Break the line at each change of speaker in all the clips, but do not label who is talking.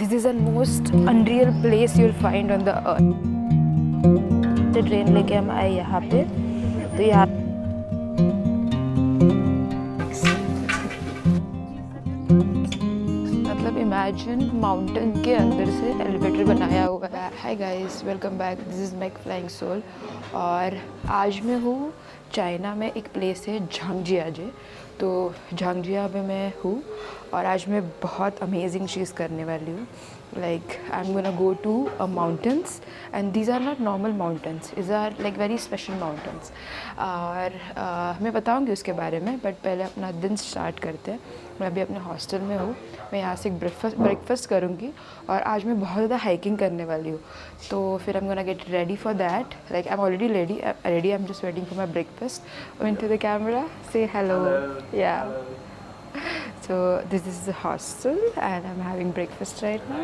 This is the most unreal place you'll find on the earth. Train लेके हम आए यहाँ पे, तो यहाँ मतलब इमेजिन माउंटेन के अंदर से एलिवेटर बनाया हुआ है। Hi guys, welcome back, this is Mac Flying Soul. और आज मैं हूँ चाइना में, एक प्लेस है झांगजियाजे। तो झांगजिया में हूँ और आज मैं बहुत अमेजिंग चीज़ करने वाली हूँ। Like I'm gonna go to mountains, and these are not normal mountains. These are like very special mountains. और मैं बताऊँगी उसके बारे में, बट पहले अपना दिन स्टार्ट करते हैं। मैं अभी अपने हॉस्टल में हूँ। मैं यहाँ से एक ब्रेकफास्ट करूँगी और आज मैं बहुत ज़्यादा हाइकिंग करने वाली हूँ। तो फिर I'm gonna get ready for that. Like I'm already ready. I'm just waiting for my breakfast. Into the camera, say hello. Yeah. Hello. So this is the hostel and I'm having breakfast right now.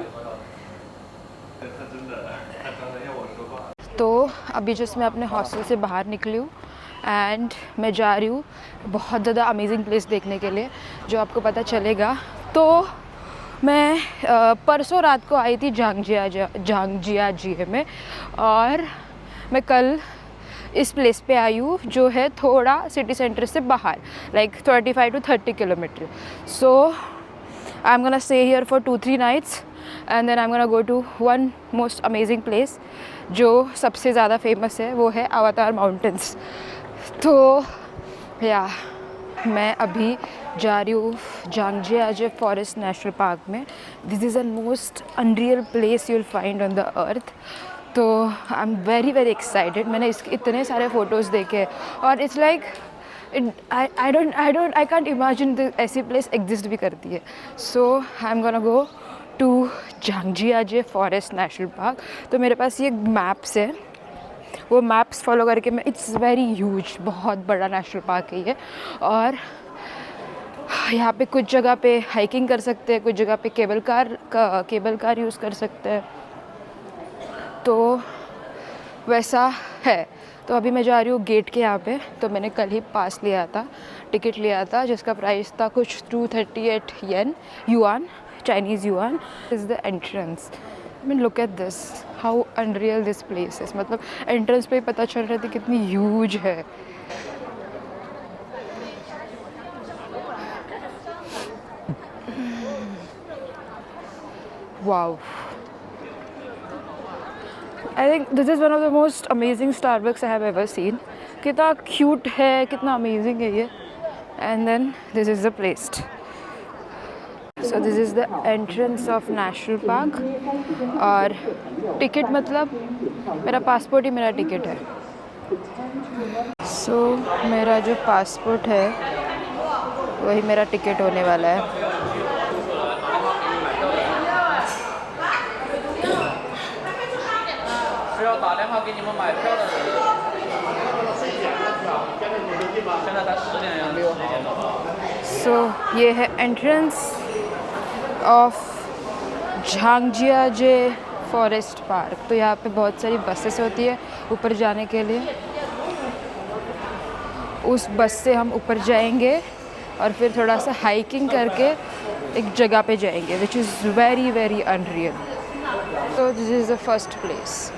तो अभी just मैं अपने hostel से बाहर निकली हूँ and मैं जा रही हूँ बहुत ज़्यादा अमेजिंग प्लेस देखने के लिए, जो आपको पता चलेगा। तो मैं परसों रात को आई थी झांगजियाजे में, और मैं कल इस प्लेस पे आई हूँ जो है थोड़ा सिटी सेंटर से बाहर, like 25 to 30 kilometre. So I am gonna stay here for 2-3 nights and then I am gonna go to one most amazing place जो सबसे ज़्यादा फेमस है, वो है अवतार माउंटेन्स। तो या मैं अभी जा रही हूँ झांगजियाजे फॉरेस्ट नेशनल पार्क में। This is the most unreal place you'll find on the earth. तो आई एम वेरी एक्साइटेड। मैंने इसके इतने सारे फ़ोटोज़ देखे और it's like I can't imagine ऐसी प्लेस एग्जिस्ट भी करती है। So I am gonna go to Zhangjiajie forest national park. तो मेरे पास ये मैप्स है, वो मैप्स फॉलो करके मैं, इट्स वेरी ह्यूज, बहुत बड़ा नेशनल पार्क है ये। और यहाँ पे कुछ जगह पे हाइकिंग कर सकते हैं, कुछ जगह पे केबल कार यूज़ कर सकते हैं। तो वैसा है। तो अभी मैं जा रही हूँ गेट के यहाँ पे। तो मैंने कल ही पास लिया था, टिकट लिया था, जिसका प्राइस था कुछ 238 yuan, Chinese yuan. Is the entrance. I mean look at this, how unreal this place is. मतलब एंट्रेंस पे ही पता चल रहा था कितनी ह्यूज है। Wow, I think this is one of the most amazing Starbucks I have ever seen. कितना क्यूट है, कितना अमेजिंग है ये। And then this is the place. So this is the entrance of national park. और ticket मतलब मेरा passport ही मेरा ticket है। सो मेरा जो पासपोर्ट है वही मेरा टिकट होने वाला है। सो ये है एंट्रेंस ऑफ झांगजियाजे फॉरेस्ट पार्क। तो यहाँ पे बहुत सारी बसेस होती है ऊपर जाने के लिए। उस बस से हम ऊपर जाएंगे और फिर थोड़ा सा हाइकिंग करके एक जगह पे जाएंगे, विच इज़ वेरी अनरियल। तो this is the first place.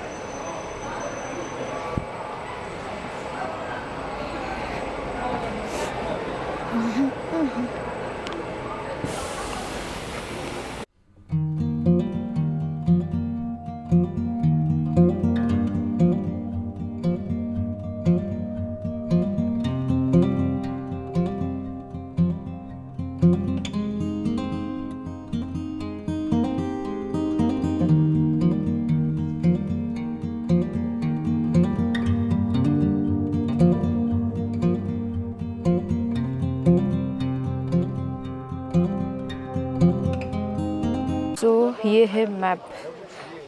ये है मैप।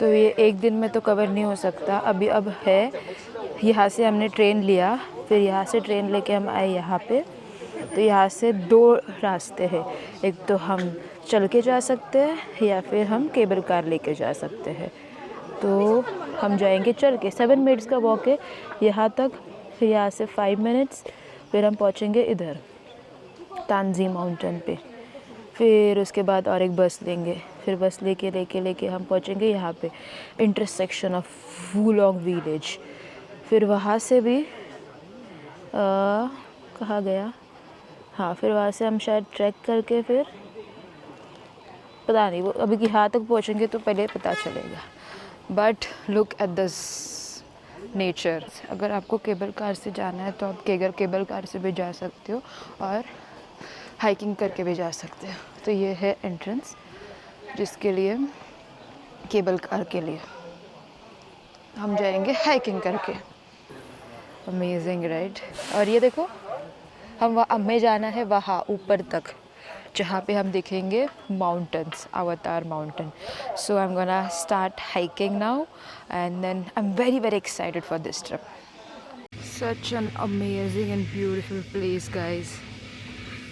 तो ये एक दिन में तो कवर नहीं हो सकता। अब है, यहाँ से हमने ट्रेन लिया, फिर यहाँ से ट्रेन लेके हम आए यहाँ पे। तो यहाँ से 2 रास्ते हैं, एक तो हम चल के जा सकते हैं या फिर हम केबल कार लेके जा सकते हैं। तो हम जाएंगे चल के, 7 मिनट्स का वॉक है यहाँ तक। फिर यहाँ से 5 मिनट्स, फिर हम पहुँचेंगे इधर तानजी माउंटेन पे। फिर उसके बाद और एक बस लेंगे, फिर बस लेके लेके लेके हम पहुँचेंगे यहाँ पे इंटरसेक्शन ऑफ वुलोंग विलेज। फिर वहाँ से भी कहाँ गया, हाँ फिर वहाँ से हम शायद ट्रैक करके फिर पता नहीं, वो अभी यहाँ तक पहुँचेंगे तो पहले पता चलेगा। But look at this nature. अगर आपको केबल कार से जाना है तो आप केबल कार से भी जा सकते हो और हाइकिंग करके भी जा सकते हो। तो ये है एंट्रेंस जिसके लिए केबल कार के लिए हम जाएंगे हाइकिंग करके। Amazing right. और ये देखो हमें जाना है वहाँ ऊपर तक जहाँ पे हम देखेंगे mountains, Avatar mountain. So I am gonna start hiking now and then I am very very excited for this trip. Such an amazing and beautiful place guys.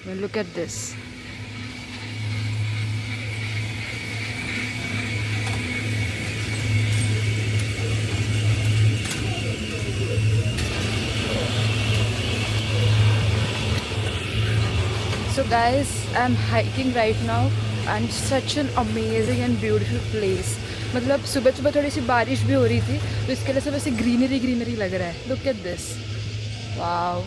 Look at this. So guys, I'm hiking right now and such an amazing and beautiful place. मतलब सुबह सुबह थोड़ी सी बारिश भी हो रही थी तो इसके लिए सब ऐसे ग्रीनरी लग रहा है। Look at this. Wow.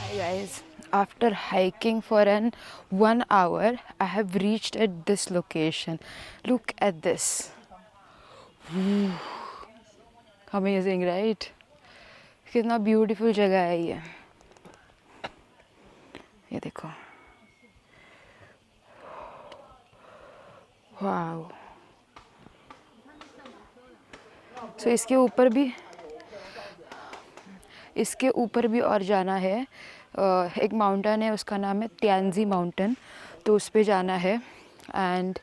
Hi guys, after hiking for 1 hour I have reached at this location. Look at this. Amazing right? कितना ब्यूटीफुल जगह है ये देखो। वाओ। सो इसके ऊपर भी और जाना है। एक माउंटेन है उसका नाम है त्यांजी माउंटेन, तो उस पे जाना है। एंड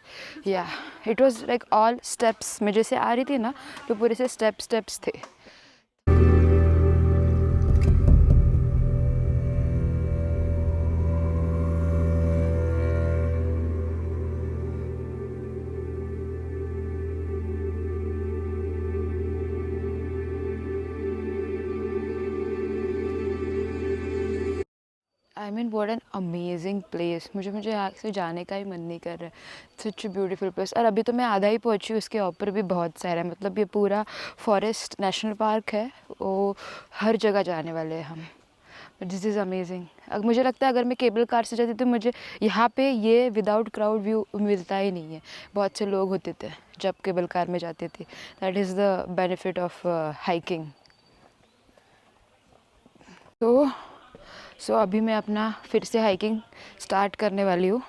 या it was like all steps. मैं जैसे आ रही थी ना तो पूरे से स्टेप्स थे। I mean what an amazing place. मुझे यहाँ से जाने का ही मन नहीं कर रहा है। Such beautiful place. और अभी तो मैं आधा ही पहुँची हूँ, उसके ऊपर भी बहुत सारा है। मतलब ये पूरा फॉरेस्ट नेशनल पार्क है, वो हर जगह जाने वाले हैं हम। This is amazing. मुझे लगता है अगर मैं केबल कार से जाती तो मुझे यहाँ पे ये विदाउट क्राउड व्यू मिलता ही नहीं है। बहुत से लोग होते थे जब केबल कार में जाते थे। That is the benefit of hiking. So अभी मैं अपना फिर से हाइकिंग स्टार्ट करने वाली हूँ।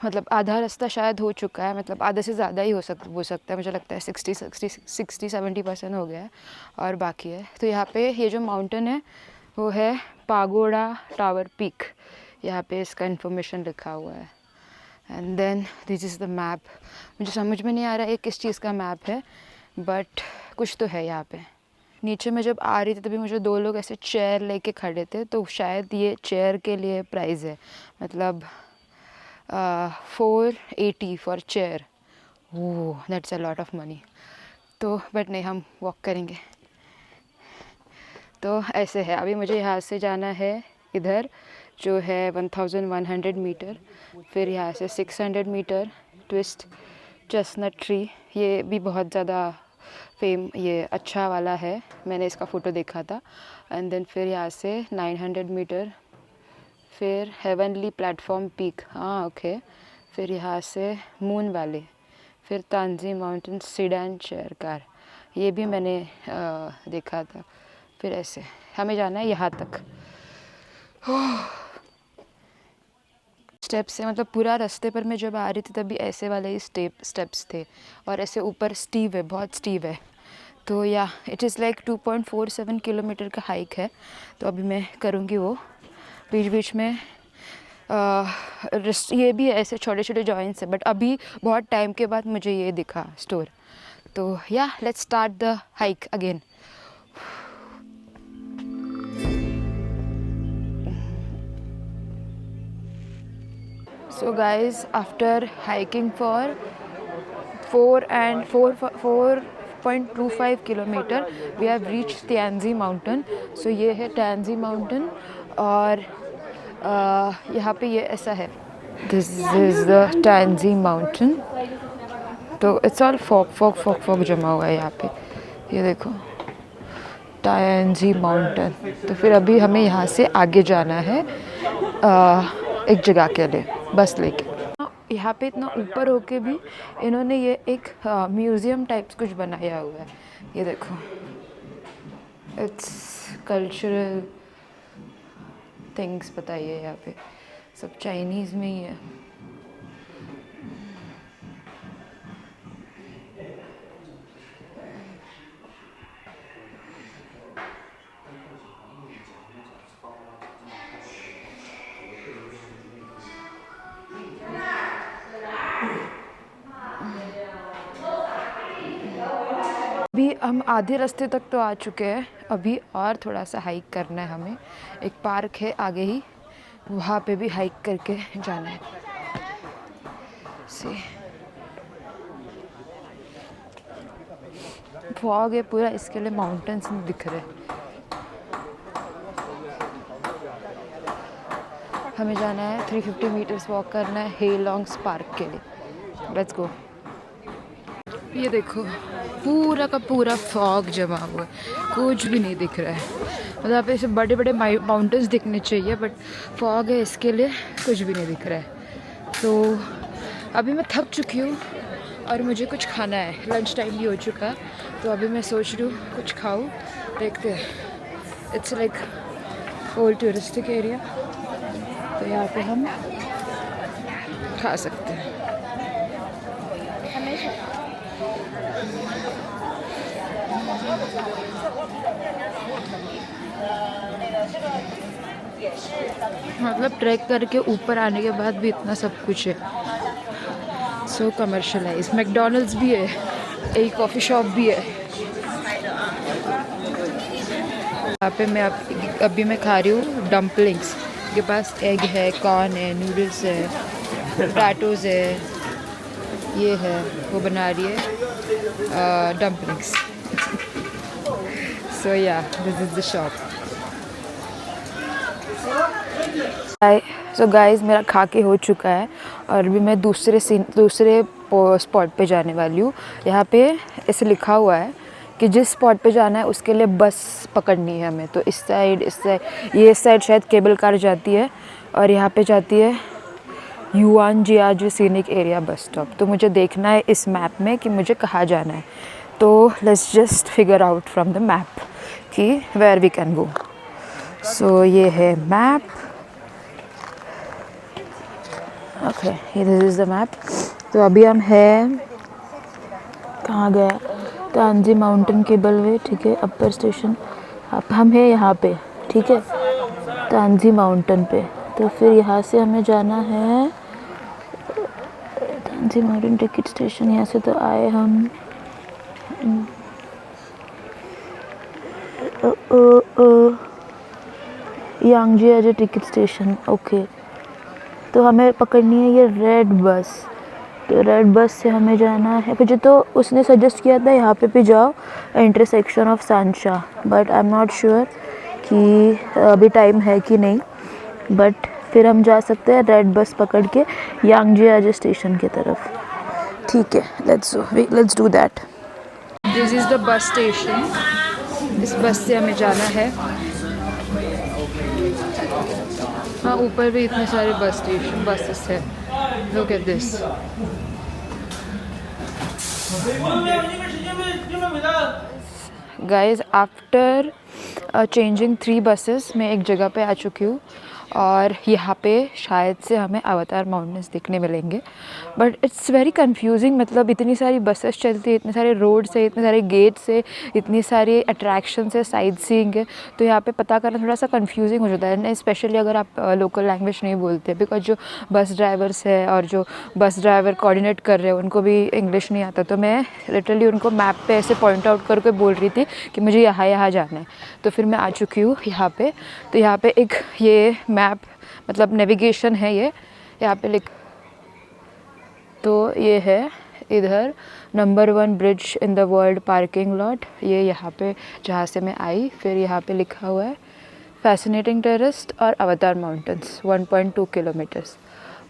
मतलब आधा रास्ता शायद हो चुका है, मतलब आधे से ज़्यादा ही हो सकता है। मुझे लगता है 60-70% हो गया है और बाकी है। तो यहाँ पे ये जो माउंटेन है वो है पागोड़ा टावर पीक। यहाँ पे इसका इन्फॉर्मेशन लिखा हुआ है। And then this is the map. मुझे समझ में नहीं आ रहा है ये किस चीज़ का मैप है, बट कुछ तो है यहाँ पे। नीचे में जब आ रही थी तभी मुझे 2 लोग ऐसे चेयर लेके खड़े थे, तो शायद ये चेयर के लिए प्राइस है। मतलब 480 for chair. Oh that's a lot of money. तो बट नहीं, हम वॉक करेंगे। तो ऐसे है। अभी मुझे यहाँ से जाना है इधर जो है 1100 मीटर, फिर यहाँ से 600 मीटर ट्विस्ट चेस्टनट ट्री। ये भी बहुत ज़्यादा ये अच्छा वाला है, मैंने इसका फ़ोटो देखा था। एंड देन फिर यहाँ से 900 मीटर, फिर हेवनली प्लेटफॉर्म पीक, हाँ ओके। फिर यहाँ से मून वैली, फिर तांजी माउंटेन सीडान चेयर कार, ये भी मैंने देखा था। फिर ऐसे हमें जाना है यहाँ तक। स्टेप्स है, मतलब पूरा रास्ते पर मैं जब आ रही थी तभी ऐसे वाले ही स्टेप्स थे और ऐसे ऊपर स्टीव है, बहुत स्टीव है। तो या इट इज़ लाइक 2.47 किलोमीटर का हाइक है। तो अभी मैं करूँगी वो। बीच बीच में ये भी ऐसे छोटे छोटे जॉइंट्स है, बट अभी बहुत टाइम के बाद मुझे ये दिखा स्टोर। तो या let's start the hike again. So guys, after hiking for 4.25 kilometre we have reach Tianzi mountain. So ये है तियांजी माउंटेन और यहाँ पे ये ऐसा है. This is the Tianzi mountain. तो इट्स ऑल फॉग जमा हुआ है यहाँ पे. ये देखो तियांजी माउंटेन. तो फिर अभी हमें यहाँ से आगे जाना है एक जगह के लिए बस लेके. यहाँ पे इतना ऊपर होके भी इन्होंने ये एक म्यूज़ियम टाइप्स कुछ बनाया हुआ है. ये देखो इट्स कल्चरल थिंग्स बताइए. यहाँ पे सब चाइनीज़ में ही है. अभी हम आधे रास्ते तक तो आ चुके हैं. अभी और थोड़ा सा हाइक करना है हमें. एक पार्क है आगे ही, वहाँ पे भी हाइक करके जाना है. फॉग है पूरा, इसके लिए माउंटेन्स नहीं दिख रहे. हमें जाना है 350 मीटर्स वॉक करना है हेलॉन्ग्स पार्क के लिए. Let's go. ये देखो पूरा का पूरा फॉग जमा हुआ है, कुछ भी नहीं दिख रहा है. मतलब यहाँ पे ऐसे बड़े बड़े माउंटेन्स दिखने चाहिए बट फॉग है, इसके लिए कुछ भी नहीं दिख रहा है. तो अभी मैं थक चुकी हूँ और मुझे कुछ खाना है. लंच टाइम भी हो चुका. तो अभी मैं सोच रही हूँ कुछ खाऊँ. देखते हैं. It's like old touristic area, तो यहाँ पे हम खा सकते हैं. मतलब ट्रैक करके ऊपर आने के बाद भी इतना सब कुछ है. सो कमर्शलाइज. मैकडॉनल्ड्स भी है, एक कॉफ़ी शॉप भी है. यहाँ पे मैं अभी मैं खा रही हूँ डम्पलिंग्स. के पास एग है, कॉर्न है, नूडल्स है, पोटैटोज़ है. ये है वो बना रही है डम्पलिंग्स. सो या this is the shop. So guys मेरा खा के हो चुका है और अभी मैं दूसरे स्पॉट पे जाने वाली हूँ. यहाँ पे ऐसे लिखा हुआ है कि जिस स्पॉट पे जाना है उसके लिए बस पकड़नी है हमें. तो इस साइड ये साइड शायद केबल कार जाती है और यहाँ पे जाती है युआनजियाजू सीनिक एरिया बस स्टॉप. तो मुझे देखना है इस मैप में कि मुझे कहाँ जाना है. तो let's just figure out from the map कि वेयर वी कैन गो. सो ये है map. Okay, this is the map. तो अभी हम हैं कहाँ गया, तियांजी माउंटेन केबल वे. ठीक है, अपर स्टेशन. अब हम हैं यहाँ पे. ठीक है, तियांजी माउंटेन पे. तो फिर यहाँ से हमें जाना है तियांजी माउंटेन टिकट स्टेशन. यहाँ से तो आए हम. यांगजियाजू टिकट स्टेशन. ओके, तो हमें पकड़नी है ये रेड बस. तो रेड बस से हमें जाना है. मुझे तो उसने सजेस्ट किया था यहाँ पे भी जाओ, इंटरसेक्शन ऑफ सांशा. But I am not sure कि अभी टाइम है कि नहीं. बट फिर हम जा सकते हैं रेड बस पकड़ के यांगजियाजू स्टेशन की तरफ. ठीक है, let's do that. This is the bus station. इस बस से हमें जाना है. हाँ, ऊपर भी इतने सारे बसेस है. Look at this. Guys after changing 3 buses मैं एक जगह पे आ चुकी हूँ और यहाँ पे शायद से हमें अवतार माउंटेन्स देखने मिलेंगे. But it's very confusing. मतलब इतनी सारी बसेस चलती है, इतने सारे रोड्स है, इतने सारे गेट्स है, इतनी सारी अट्रैक्शंस है, साइट सीइंग है. तो यहाँ पे पता करना थोड़ा सा कंफ्यूजिंग हो जाता है, स्पेशली अगर आप लोकल लैंग्वेज नहीं बोलते. बिकॉज जो बस ड्राइवर्स है और जो बस ड्राइवर कोऑर्डिनेट कर रहे हैं उनको भी इंग्लिश नहीं आता. तो मैं लिटरली उनको मैप पे ऐसे पॉइंट आउट करके बोल रही थी कि मुझे यहाँ जाना है. तो फिर मैं आ चुकी हूँ यहाँ पे. तो यहाँ पे एक ये मैप मतलब नेविगेशन है ये. यहाँ पे तो ये है इधर number 1 bridge in the world parking lot, ये यहाँ पे जहाँ से मैं आई। फिर यहाँ पे लिखा हुआ है फैसिनेटिंग टेरेस्ट और अवतार माउंटेन्स 1.2 किलोमीटर्स।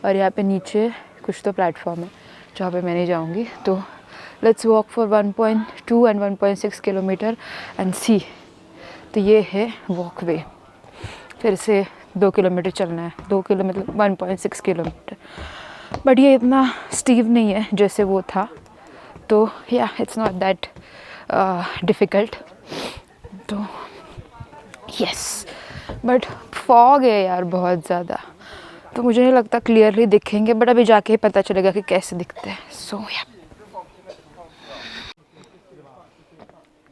और यहाँ पे नीचे कुछ तो प्लेटफॉर्म है जहाँ पे मैं नहीं जाऊँगी। तो let's walk for 1.2 and 1.6 kilometre and see. तो ये है वॉकवे, फिर से 2 किलोमीटर चलना है, 2 किलोमीटर 1.6 किलोमीटर। बट ये इतना स्टीव नहीं है जैसे वो था, तो या इट्स नॉट दैट डिफ़िकल्ट। तो यस, बट फॉग है यार बहुत ज़्यादा, तो मुझे नहीं लगता क्लियरली दिखेंगे, बट अभी जाके ही पता चलेगा कि कैसे दिखते हैं। सो या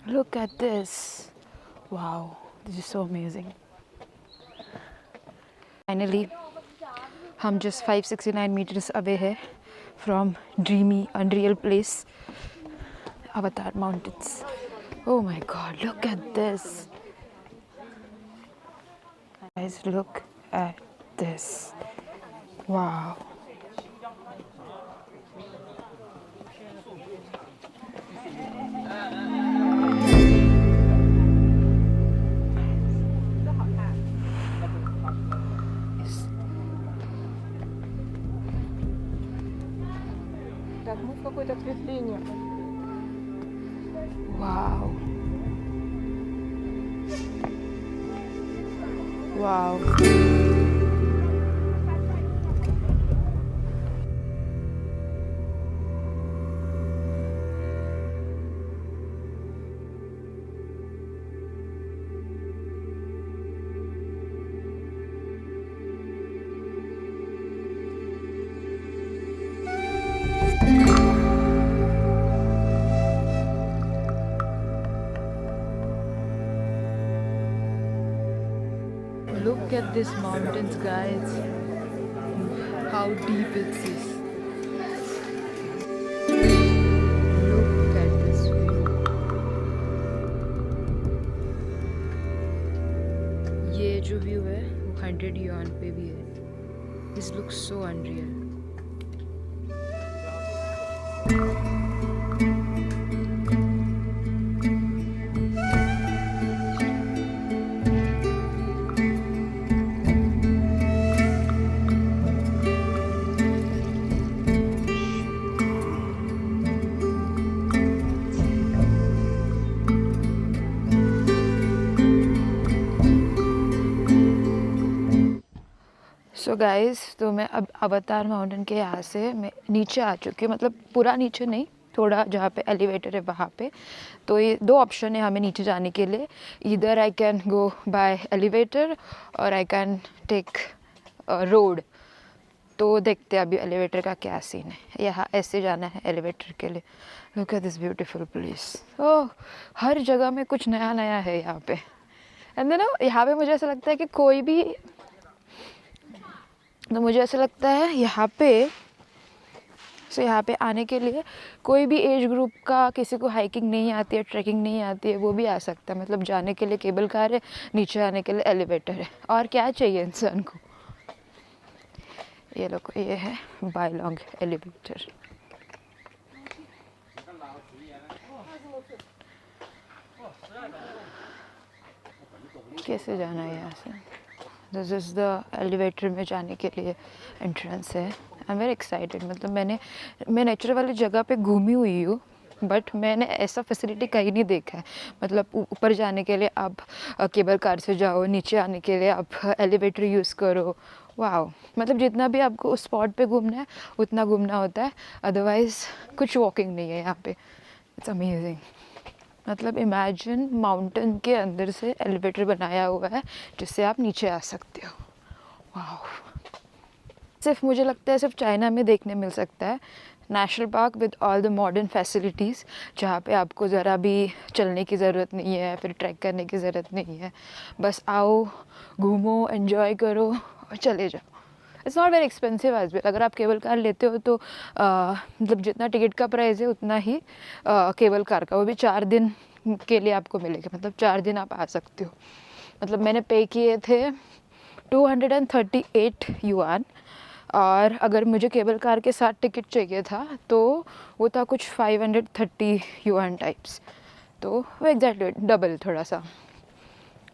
look at this, wow, this is so amazing. Finally हम जस्ट 569 मीटर्स अवे है फ्रॉम ड्रीमी अनरियल प्लेस अवतार mountains. Oh my god, look at this. Guys, look at this. Wow.
Так, мы в какое-то ответвление.
Wow. Wow. Look at these mountains, guys. How deep it is. Look at this view. ये जो view है वो 100 yuan पे भी है. This looks so unreal. So guys, तो मैं अब अवतार माउंटेन के यहाँ से मैं नीचे आ चुकी हूँ, मतलब पूरा नीचे नहीं, थोड़ा जहाँ पे एलिवेटर है वहाँ पे। तो ये 2 ऑप्शन है हमें नीचे जाने के लिए, इधर I can go by elevator और आई कैन टेक रोड। तो देखते हैं अभी एलिवेटर का क्या सीन है। यहाँ ऐसे जाना है एलिवेटर के लिए। Look at this beautiful place. Oh, हर जगह में कुछ नया नया है यहाँ पे। एंड देन यहाँ पे मुझे ऐसा लगता है कि कोई भी, तो मुझे ऐसा लगता है यहाँ पे आने के लिए कोई भी एज ग्रुप का, किसी को हाइकिंग नहीं आती है, ट्रैकिंग नहीं आती है, वो भी आ सकता है। मतलब जाने के लिए केबल कार है, नीचे आने के लिए एलिवेटर है, और क्या चाहिए इंसान को। ये लोग, ये है बायलॉन्ग एलिवेटर। कैसे जाना है यहाँ से? दिस इज़ द एलिवेटर में जाने के लिए एंट्रेंस है। आई एम वेरी एक्साइटेड। मतलब मैं नेचर वाली जगह पे घूमी हुई हूँ, बट मैंने ऐसा फैसिलिटी कहीं नहीं देखा है। मतलब ऊपर जाने के लिए आप केबल कार से जाओ, नीचे आने के लिए आप एलिवेटर यूज़ करो। वाह, मतलब जितना भी आपको उस स्पॉट पे घूमना है उतना घूमना होता है, अदरवाइज़ कुछ वॉकिंग नहीं है यहाँ पे। It's amazing. मतलब इमेजिन माउंटेन के अंदर से एलिवेटर बनाया हुआ है जिससे आप नीचे आ सकते हो। वाह, सिर्फ मुझे लगता है सिर्फ चाइना में देखने मिल सकता है। National park with all the modern facilities, जहाँ पे आपको ज़रा भी चलने की ज़रूरत नहीं है, फिर ट्रैक करने की ज़रूरत नहीं है। बस आओ, घूमो, एंजॉय करो और चले जाओ। It's not very expensive as well. अगर आप केबल कार लेते हो तो मतलब जितना टिकट का प्राइस है उतना ही केबल कार का, वो भी 4 दिन के लिए आपको मिलेगा। मतलब 4 दिन आप आ सकते हो। मतलब मैंने पे किए थे 238 युआन और अगर मुझे केबल कार के साथ टिकट चाहिए था तो वो था कुछ 530 युआन टाइप्स, तो वो एग्जैक्टली डबल थोड़ा सा,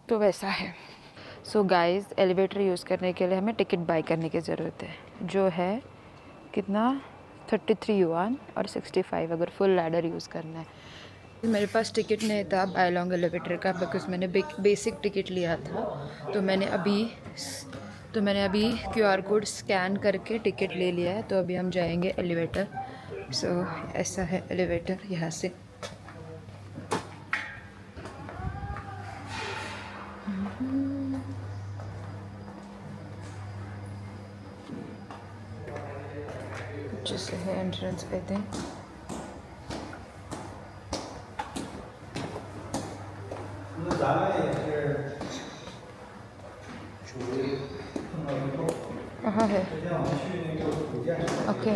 तो वैसा है। सो गाइस, एलिवेटर यूज़ करने के लिए हमें टिकट बाय करने की ज़रूरत है, जो है कितना 33 युआन और 65 अगर फुल लैडर यूज़ करना है। मेरे पास टिकट नहीं था बाय लॉन्ग एलिवेटर का, बिकॉज मैंने बेसिक टिकट लिया था। तो मैंने अभी QR कोड स्कैन करके टिकट ले लिया है, तो अभी हम जाएंगे एलिवेटर। सो ऐसा है एलिवेटर यहाँ से। जैसे है एंट्रेंस पे थे। कहाँ है? Okay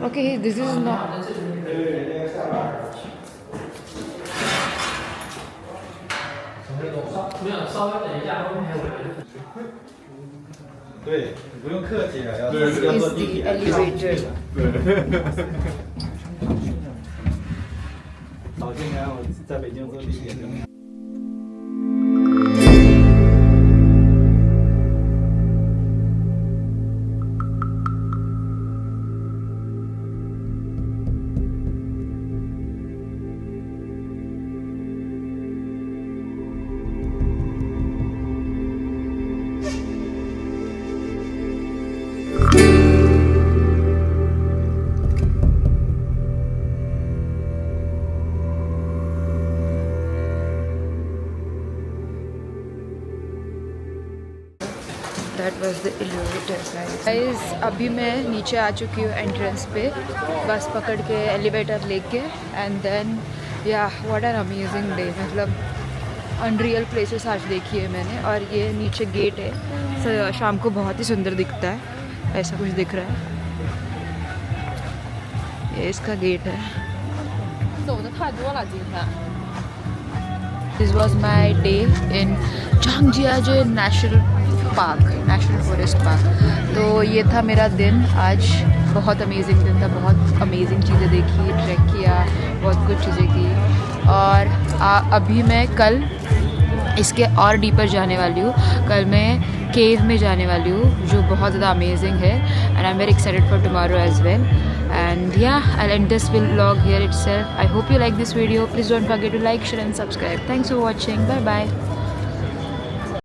okay, this is not.
对，你不用客气了，要
This
要
is
坐
the
地铁。
elevator.
早些年我在北京坐地铁。
That was the elevator guys. अभी मैं नीचे आ चुकी हूँ एंट्रेंस पे, बस पकड़ के एलिवेटर लेके, एंड देन या व्हाट एन अमेजिंग डे। मतलब अनरियल प्लेसेस आज देखी है मैंने। और ये नीचे गेट है, शाम को बहुत ही सुंदर दिखता है, ऐसा कुछ दिख रहा है। ये इसका गेट है।
走的太多了，今天。
This was my day in Zhangjiajie national forest park. तो ये था मेरा दिन आज, बहुत अमेजिंग दिन था, बहुत अमेजिंग चीज़ें देखी, ट्रैक किया, बहुत कुछ चीज़ें की। और अभी मैं कल इसके और डीपर जाने वाली हूँ। कल मैं केव में जाने वाली हूँ, जो बहुत ज़्यादा अमेजिंग है, and I am very excited for tomorrow as well. And yeah, I'll end this vlog here itself. I hope you like this video. Please don't forget to like, share and subscribe. Thanks for watching. Bye bye.